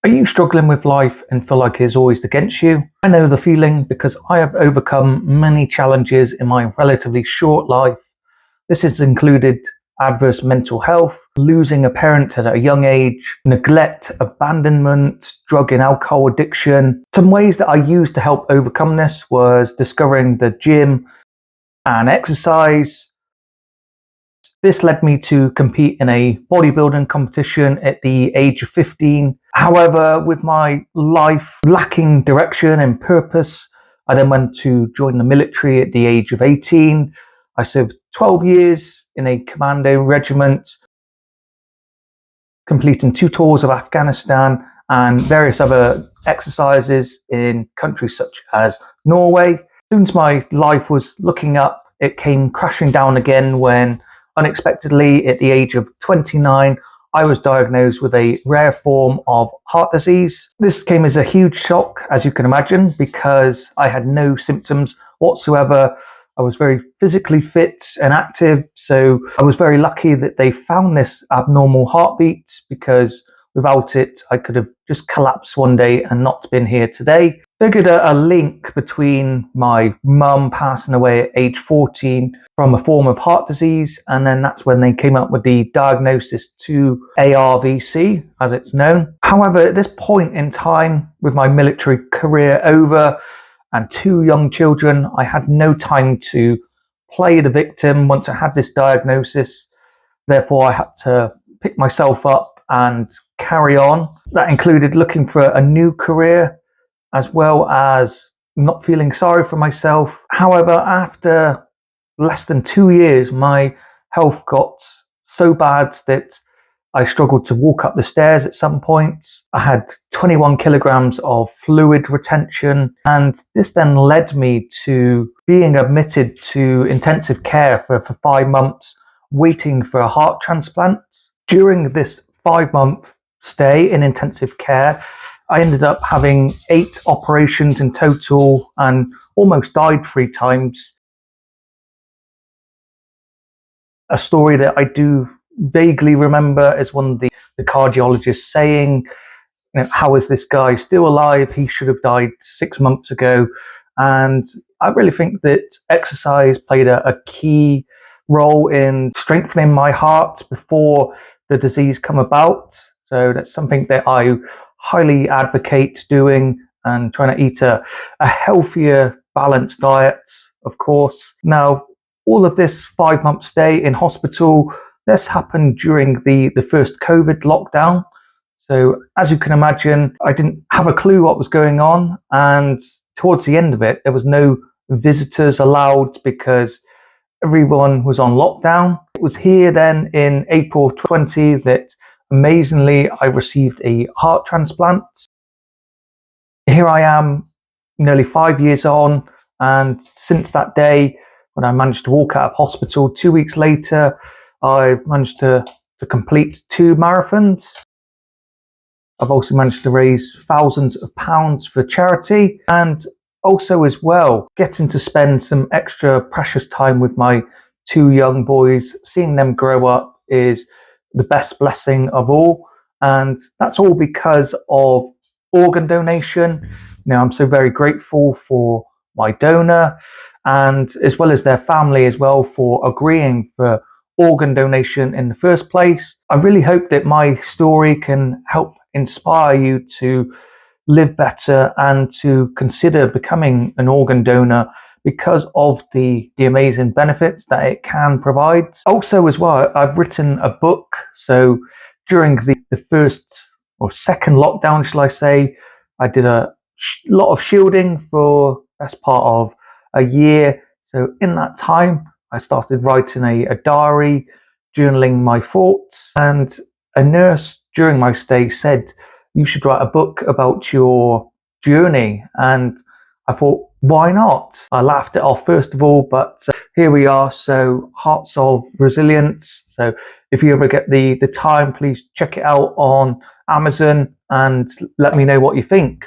Are you struggling with life and feel like it's always against you? I know the feeling because I have overcome many challenges in my relatively short life. This has included adverse mental health, losing a parent at a young age, neglect, abandonment, drug and alcohol addiction. Some ways that I used to help overcome this was discovering the gym and exercise. This led me to compete in a bodybuilding competition at the age of 15. However, with my life lacking direction and purpose, I then went to join the military at the age of 18. I served 12 years in a commando regiment, completing 2 tours of Afghanistan and various other exercises in countries such as Norway. As soon as my life was looking up, it came crashing down again when unexpectedly at the age of 29, I was diagnosed with a rare form of heart disease. This came as a huge shock, as you can imagine, because I had no symptoms whatsoever. I was very physically fit and active, so I was very lucky that they found this abnormal heartbeat, because without it, I could have just collapsed one day and not been here today. Figured a link between my mum passing away at age 14 from a form of heart disease, and then that's when they came up with the diagnosis to ARVC, as it's known. However, at this point in time, with my military career over and 2 young children, I had no time to play the victim once I had this diagnosis. Therefore, I had to pick myself up and carry on. That included looking for a new career, as well as not feeling sorry for myself. However, after less than 2 years, my health got so bad that I struggled to walk up the stairs at some points. I had 21 kilograms of fluid retention, and this then led me to being admitted to intensive care for 5 months, waiting for a heart transplant. During this 5-month stay in intensive care, I ended up having 8 operations in total and almost died 3 times. A story that I do vaguely remember is one of the cardiologists saying, how is this guy still alive? He should have died 6 months ago. And I really think that exercise played a key role in strengthening my heart before the disease come about. So that's something that I highly advocate doing, and trying to eat a healthier, balanced diet, of course. Now, all of this 5-month stay in hospital, this happened during the first COVID lockdown. So as you can imagine, I didn't have a clue what was going on. And towards the end of it, there was no visitors allowed because everyone was on lockdown. It was here then in April 20 that amazingly I received a heart transplant. Here I am nearly 5 years on, and since that day when I managed to walk out of hospital, 2 weeks later, I've managed to complete 2 marathons. I've also managed to raise thousands of pounds for charity, and also as well, getting to spend some extra precious time with my 2 young boys. Seeing them grow up is the best blessing of all, and that's all because of organ donation. Now, I'm so very grateful for my donor, and as well as their family as well, for agreeing for organ donation in the first place. I really hope that my story can help inspire you to live better and to consider becoming an organ donor, because of the amazing benefits that it can provide. Also as well, I've written a book. So during the first or second lockdown, shall I say, I did a lot of shielding for best part of a year. So in that time, I started writing a diary, journaling my thoughts, and a nurse during my stay said, you should write a book about your journey. And I thought, why not? I laughed it off first of all, but here we are. So Hearts of Resilience. So if you ever get the time, please check it out on Amazon and let me know what you think.